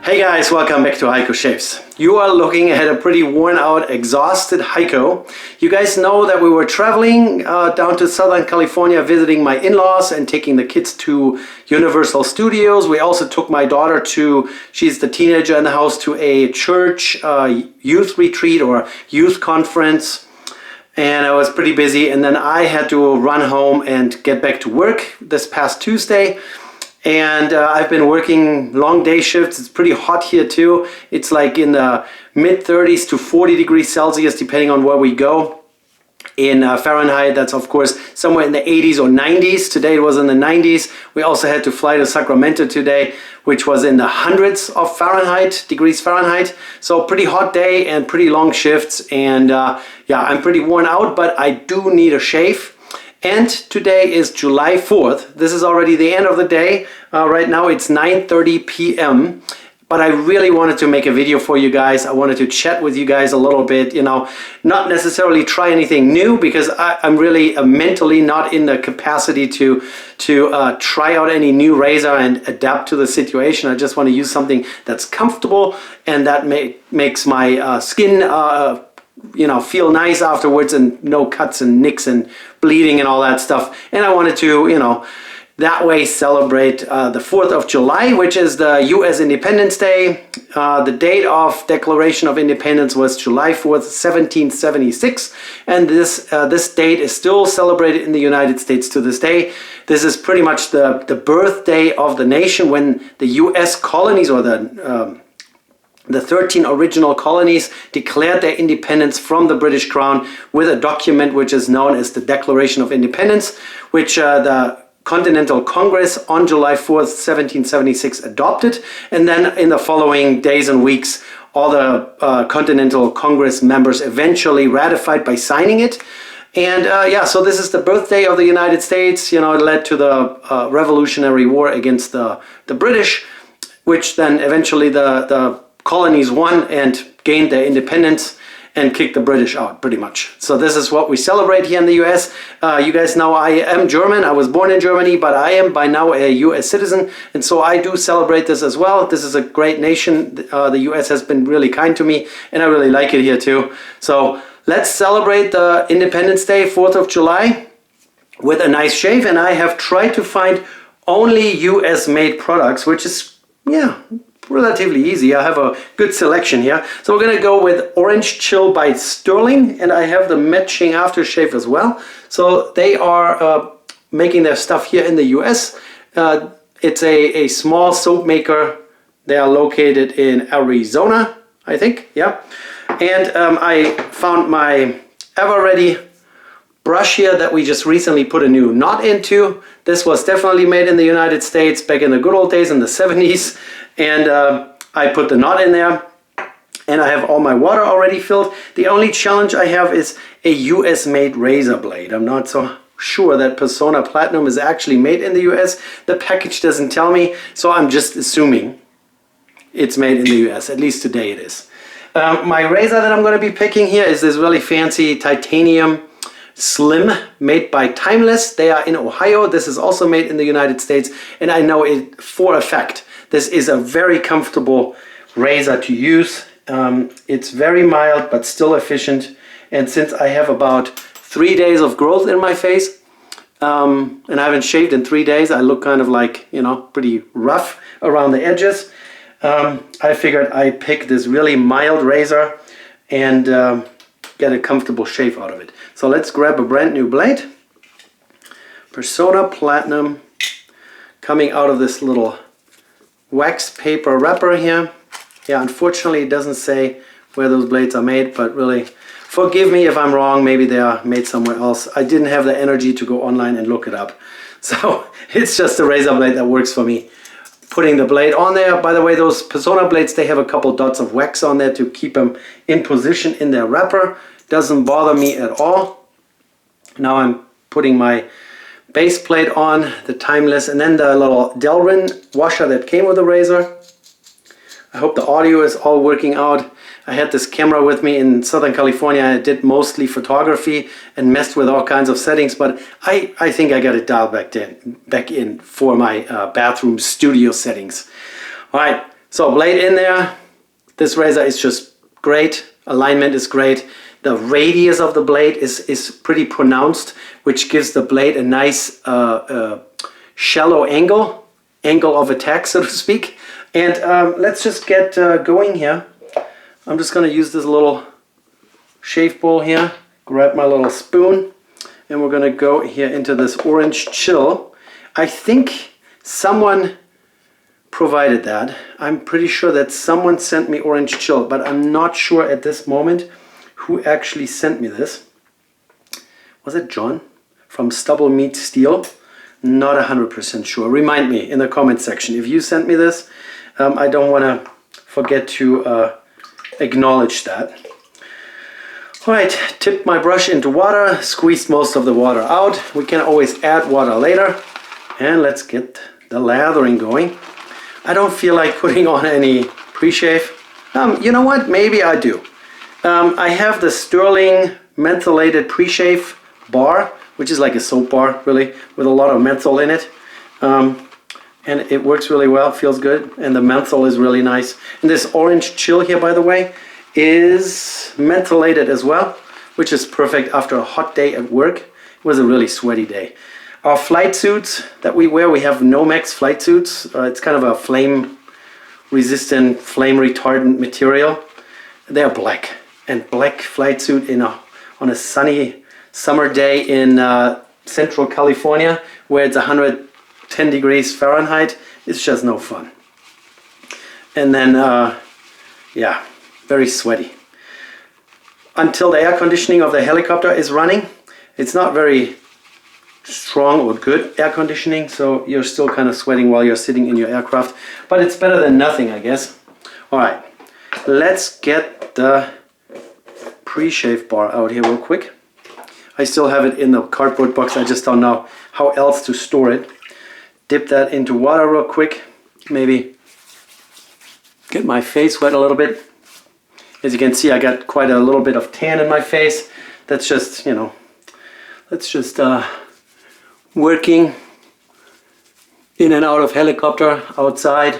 Hey guys, welcome back to Heiko Shaves. You are looking at a pretty worn out, exhausted Heiko. You guys know that we were traveling down to Southern California visiting my in-laws and taking the kids to Universal Studios. We also took my daughter to, she's the teenager in the house, to a church youth retreat or youth conference. And I was pretty busy, and then I had to run home and get back to work this past Tuesday. And I've been working long day shifts. It's pretty hot here too. It's like in the mid 30s to 40 degrees Celsius, depending on where we go. In Fahrenheit, that's of course somewhere in the 80s or 90s. Today it was in the 90s. We also had to fly to Sacramento today, which was in the hundreds of degrees Fahrenheit. So pretty hot day and pretty long shifts. And yeah, I'm pretty worn out, but I do need a shave. And today is July 4th. This is already the end of the day. Right now it's 9:30 p.m. But I really wanted to make a video for you guys. I wanted to chat with you guys a little bit, you know, not necessarily try anything new because I'm really mentally not in the capacity to try out any new razor and adapt to the situation. I just want to use something that's comfortable and that makes my skin you know, feel nice afterwards and no cuts and nicks and bleeding and all that stuff. And I wanted to, you know, that way celebrate the 4th of July, which is the U.S. Independence Day. The date of Declaration of Independence was July 4th, 1776. And this date is still celebrated in the United States to this day. This is pretty much the birthday of the nation when the U.S. colonies or the 13 original colonies declared their independence from the British Crown with a document which is known as the Declaration of Independence, which the Continental Congress on July 4th, 1776 adopted. And then in the following days and weeks, all the Continental Congress members eventually ratified by signing it. And yeah, so this is the birthday of the United States. You know, it led to the Revolutionary War against the British, which then eventually the colonies won and gained their independence and kicked the British out, pretty much. So this is what we celebrate here in the US. You guys know I am German. I was born in Germany, but I am by now a US citizen. And so I do celebrate this as well. This is a great nation. The US has been really kind to me, and I really like it here too. So let's celebrate the Independence Day, 4th of July, with a nice shave. And I have tried to find only US made products, which is, yeah, relatively easy. I have a good selection here. So we're going to go with Orange Chill by Sterling, and I have the matching aftershave as well. So they are making their stuff here in the US. It's a small soap maker. They are located in Arizona, I think. Yeah. And I found my Ever-Ready brush here that we just recently put a new knot into. This was definitely made in the United States back in the good old days in the 70s. And I put the knot in there, and I have all my water already filled. The only challenge I have is a US made razor blade. I'm not so sure that Persona Platinum is actually made in the US. The package doesn't tell me, so I'm just assuming it's made in the US. At least today it is. My razor that I'm going to be picking here is this really fancy titanium Slim made by Timeless. They are in Ohio. This is also made in the United States, and I know it for a fact. This is a very comfortable razor to use. It's very mild but still efficient. And since I have about 3 days of growth in my face, and I haven't shaved in 3 days, I look kind of like, you know, pretty rough around the edges. I figured I'd pick this really mild razor and get a comfortable shave out of it. So let's grab a brand new blade. Persona Platinum, coming out of this little wax paper wrapper here. Yeah, unfortunately it doesn't say where those blades are made, but really forgive me if I'm wrong. Maybe they are made somewhere else. I didn't have the energy to go online and look it up. So it's just a razor blade that works for me. Putting the blade on there. By the way, those Persona blades, they have a couple dots of wax on there to keep them in position in their wrapper. Doesn't bother me at all. Now I'm putting my base plate on, the Timeless, and then the little Delrin washer that came with the razor. I hope the audio is all working out. I had this camera with me in Southern California. I did mostly photography and messed with all kinds of settings, but I think I got it dialed back in for my bathroom studio settings. All right, So blade in there. This razor is just great. Alignment is great. The radius of the blade is pretty pronounced, which gives the blade a nice shallow angle of attack, so to speak. And let's just get going here. I'm just going to use this little shave bowl here, grab my little spoon, and we're going to go here into this orange chill. I think someone provided that. I'm pretty sure that someone sent me orange chill, but I'm not sure at this moment who actually sent me this. Was it John from Stubble Meat Steel? Not 100% sure. Remind me in the comment section if you sent me this. I don't want to forget to acknowledge that. Alright, tip my brush into water, squeeze most of the water out. We can always add water later. And let's get the lathering going. I don't feel like putting on any pre-shave. You know what? Maybe I do. I have the Sterling mentholated pre-shave bar, which is like a soap bar, really, with a lot of menthol in it. And it works really well, feels good, and the menthol is really nice. And this orange chill here, by the way, is mentholated as well, which is perfect after a hot day at work. It was a really sweaty day. Our flight suits that we wear, we have Nomex flight suits. It's kind of a flame resistant, flame retardant material. They're black, and black flight suit on a sunny summer day in Central California where it's 110 degrees Fahrenheit, it's just no fun. And then, yeah, very sweaty. Until the air conditioning of the helicopter is running, it's not very strong or good air conditioning, so you're still kind of sweating while you're sitting in your aircraft, but it's better than nothing, I guess. All right, let's get the pre-shave bar out here real quick. I still have it in the cardboard box, I just don't know how else to store it. Dip that into water real quick, maybe get my face wet a little bit. As you can see, I got quite a little bit of tan in my face. That's just, you know, that's just working in and out of helicopter outside.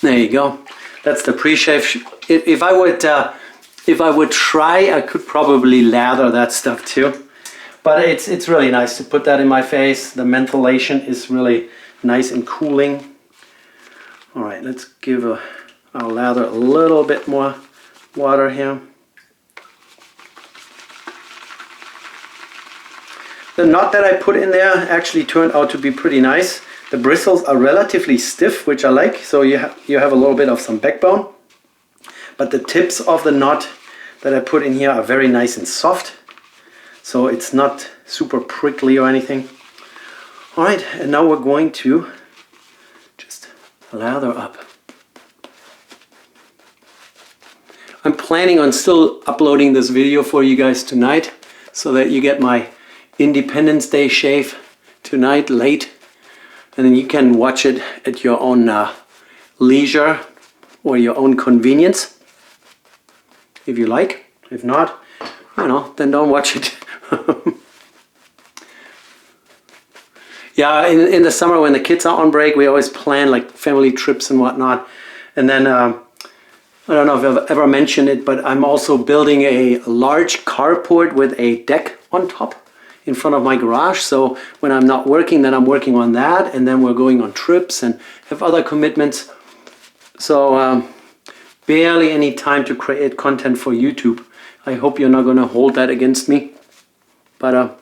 There you go. That's the pre-shave. If I would try, I could probably lather that stuff too. But it's really nice to put that in my face. The mentholation is really nice and cooling. All right, let's give I'll lather a little bit more water here. The knot that I put in there actually turned out to be pretty nice. The bristles are relatively stiff, which I like, so you have a little bit of some backbone. But the tips of the knot that I put in here are very nice and soft, so it's not super prickly or anything. All right, and now we're going to just lather up. I'm planning on still uploading this video for you guys tonight, so that you get my Independence Day shave tonight late, and then you can watch it at your own leisure or your own convenience if you like. If not, you know, then don't watch it. Yeah, in the summer when the kids are on break, we always plan like family trips and whatnot. And then I don't know if I've ever mentioned it, but I'm also building a large carport with a deck on top in front of my garage. So when I'm not working, then I'm working on that, and then we're going on trips and have other commitments. So barely any time to create content for YouTube. I hope you're not going to hold that against me. But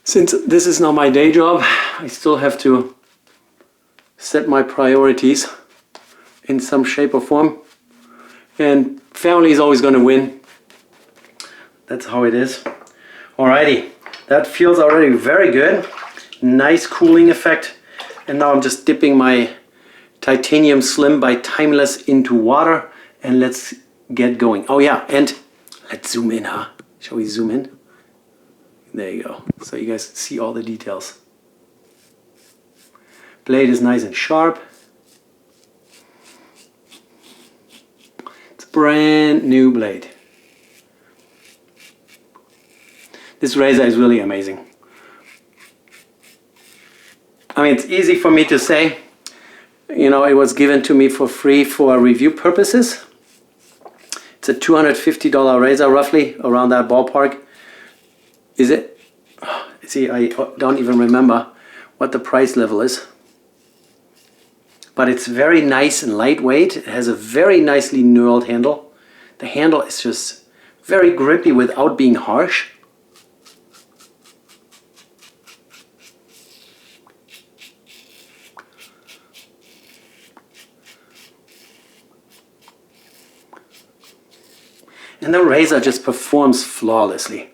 since this is not my day job, I still have to set my priorities in some shape or form. And family is always going to win. That's how it is. Alrighty, that feels already very good. Nice cooling effect. And now I'm just dipping my Titanium Slim by Timeless into water, and let's get going. Oh yeah, and let's zoom in, huh? Shall we zoom in? There you go, so you guys see all the details. Blade is nice and sharp. It's a brand new blade. This razor is really amazing. I mean, it's easy for me to say. You know, it was given to me for free for review purposes. It's a $250 razor, roughly, around that ballpark. Is it? See, I don't even remember what the price level is. But it's very nice and lightweight. It has a very nicely knurled handle. The handle is just very grippy without being harsh. And the razor just performs flawlessly.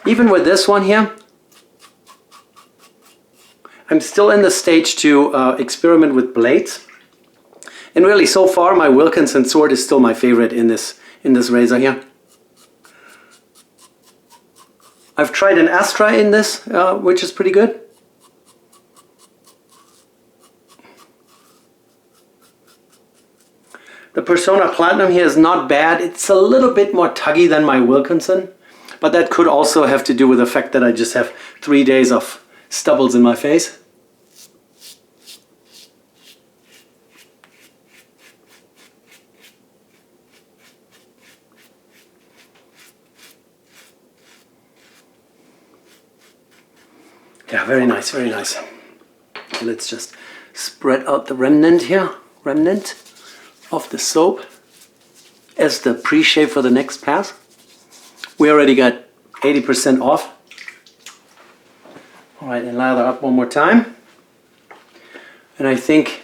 Even with this one here, I'm still in the stage to experiment with blades. And really, so far, my Wilkinson sword is still my favorite in this razor here. I've tried an Astra in this, which is pretty good. The Persona Platinum here is not bad. It's a little bit more tuggy than my Wilkinson, but that could also have to do with the fact that I just have 3 days of stubbles in my face. Yeah, very nice, very nice. Okay, let's just spread out the remnant here, of the soap as the pre-shave for the next pass. We already got 80% off. All right, and lather up one more time. And I think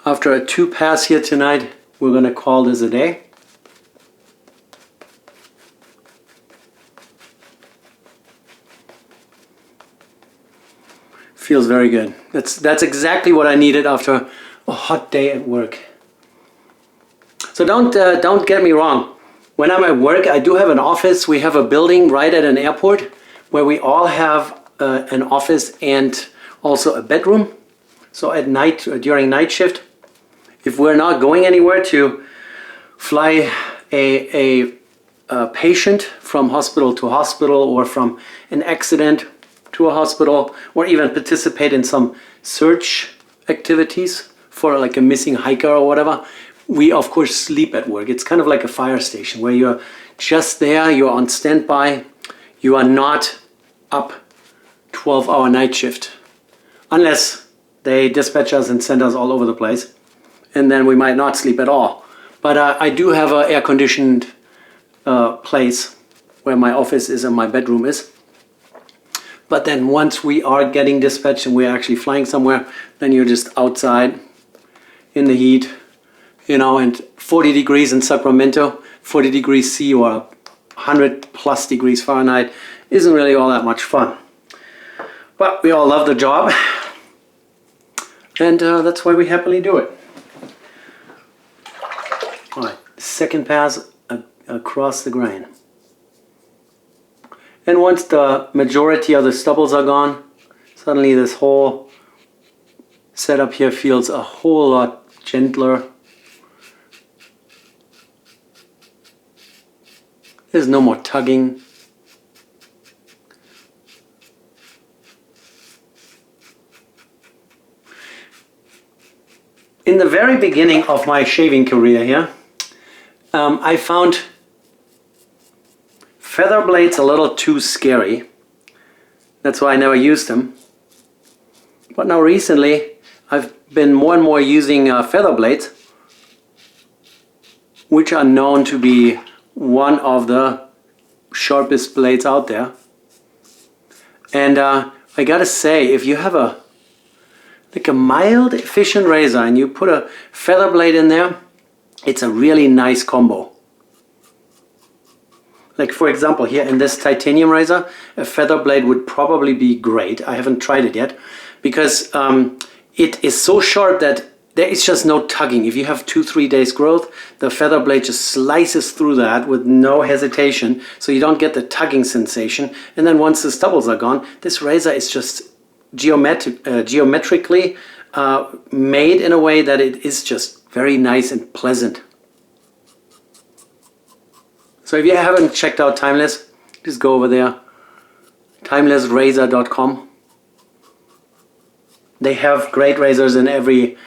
after a 2 pass here tonight, we're gonna call this a day. Feels very good. That's exactly what I needed after a hot day at work. So don't get me wrong. When I'm at work, I do have an office. We have a building right at an airport where we all have an office and also a bedroom. So at night, during night shift, if we're not going anywhere to fly a patient from hospital to hospital, or from an accident to a hospital, or even participate in some search activities for like a missing hiker or whatever, we of course sleep at work. It's kind of like a fire station where you're just there, you're on standby, you are not up 12-hour night shift. Unless they dispatch us and send us all over the place, and then we might not sleep at all. But I do have an air-conditioned place where my office is and my bedroom is. But then once we are getting dispatched and we're actually flying somewhere, then you're just outside in the heat, you know, and 40 degrees in Sacramento, 40 degrees C or 100 plus degrees Fahrenheit isn't really all that much fun. But we all love the job, and that's why we happily do it. All right, second pass across the grain. And once the majority of the stubbles are gone, suddenly this whole setup here feels a whole lot gentler. There's no more tugging. In the very beginning of my shaving career here, I found feather blades a little too scary. That's why I never used them. But now recently, I've been more and more using feather blades, which are known to be one of the sharpest blades out there. And I gotta say, if you have a mild, efficient razor and you put a feather blade in there, it's a really nice combo. Like for example, here in this titanium razor, a feather blade would probably be great. I haven't tried it yet because it is so sharp that there is just no tugging. If you have 2-3 days growth, the feather blade just slices through that with no hesitation, so you don't get the tugging sensation. And then once the stubbles are gone, this razor is just geometrically made in a way that it is just very nice and pleasant. So if you haven't checked out Timeless, just go over there, timelessrazor.com. They have great razors in every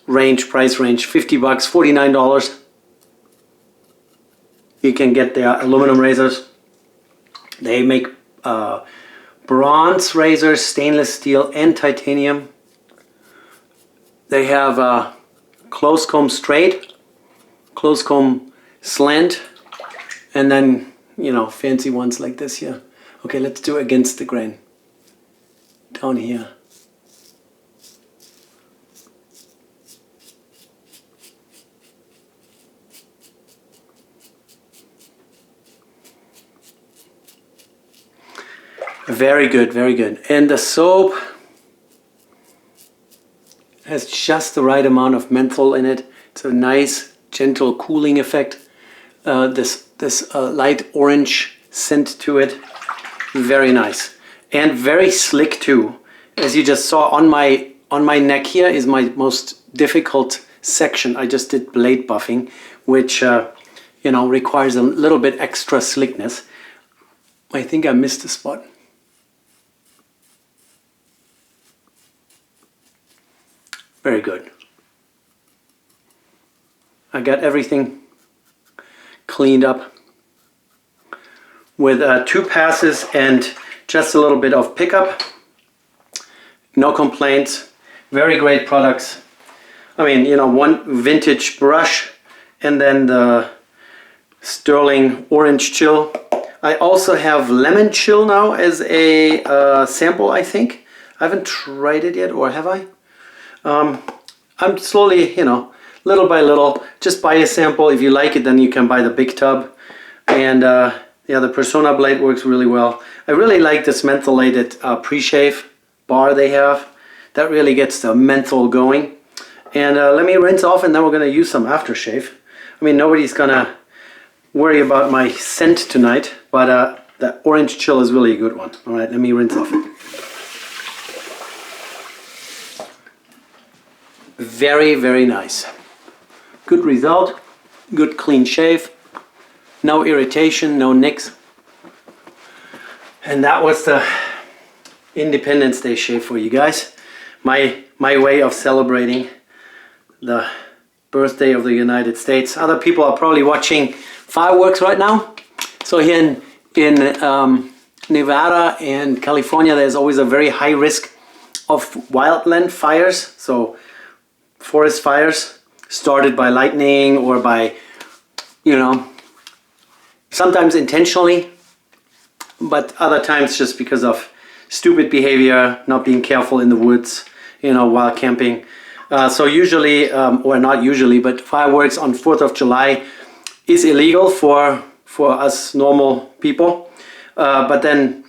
range, price range, $50, $49. You can get their aluminum razors. They make bronze razors, stainless steel and titanium. They have close comb straight, close comb slant, and then, you know, fancy ones like this here. Okay, let's do against the grain. Down here. Very good, very good. And the soap has just the right amount of menthol in it. It's a nice, gentle cooling effect. This light orange scent to it. Very nice. And very slick too. As you just saw on my neck here is my most difficult section. I just did blade buffing, which you know, requires a little bit extra slickness. I think I missed a spot. Very good. I got everything cleaned up with 2 passes and just a little bit of pickup. No complaints. Very great products. I mean, you know, one vintage brush and then the sterling orange chill. I also have lemon chill now as a sample, I think. I haven't tried it yet, or have I? I'm slowly, you know, little by little, just buy a sample. If you like it, then you can buy the big tub. And yeah, the Persona blade works really well. I really like this mentholated PreShave bar they have. That really gets the menthol going. And let me rinse off, and then we're going to use some aftershave. I mean, nobody's going to worry about my scent tonight, but the orange chill is really a good one. All right, let me rinse off it. Very, very nice. Good result, good clean shave, no irritation, no nicks. And that was the Independence Day shave for you guys. My way of celebrating the birthday of the United States. Other people are probably watching fireworks right now. So here in Nevada and California, there's always a very high risk of wildland fires. So forest fires started by lightning or by, you know, sometimes intentionally, but other times just because of stupid behavior, not being careful in the woods, you know, while camping. So usually, or not usually, but fireworks on 4th of July is illegal for us normal people. But then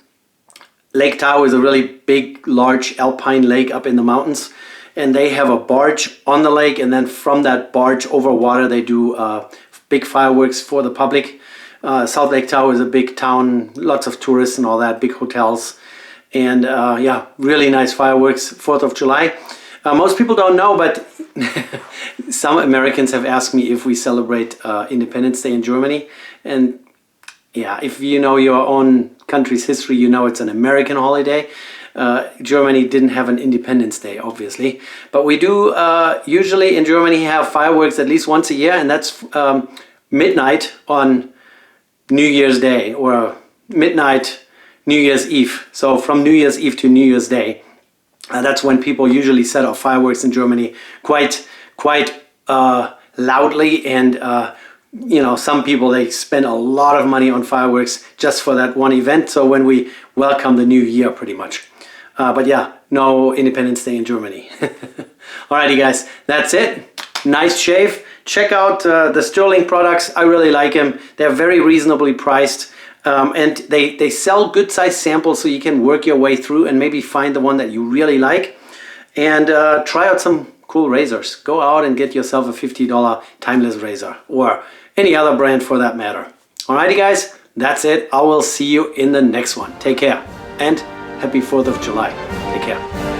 Lake Tahoe is a really big, large alpine lake up in the mountains. And they have a barge on the lake, and then from that barge over water, they do big fireworks for the public. South Lake Tahoe is a big town, lots of tourists and all that, big hotels. And yeah, really nice fireworks, 4th of July. Most people don't know, but some Americans have asked me if we celebrate Independence Day in Germany. And yeah, if you know your own country's history, you know it's an American holiday. Germany didn't have an Independence Day, obviously. But we do usually in Germany have fireworks at least once a year, and that's midnight on New Year's Day, or midnight New Year's Eve. So from New Year's Eve to New Year's Day. That's when people usually set off fireworks in Germany quite loudly, and you know, some people, they spend a lot of money on fireworks just for that one event. So when we welcome the new year, pretty much. But yeah, no Independence Day in Germany. Alrighty guys, that's it. Nice shave. Check out the Sterling products. I really like them. They're very reasonably priced. And they sell good size samples, so you can work your way through and maybe find the one that you really like. And try out some cool razors. Go out and get yourself a $50 Timeless razor, or any other brand for that matter. Alrighty guys, that's it. I will see you in the next one. Take care, and happy 4th of July. Take care.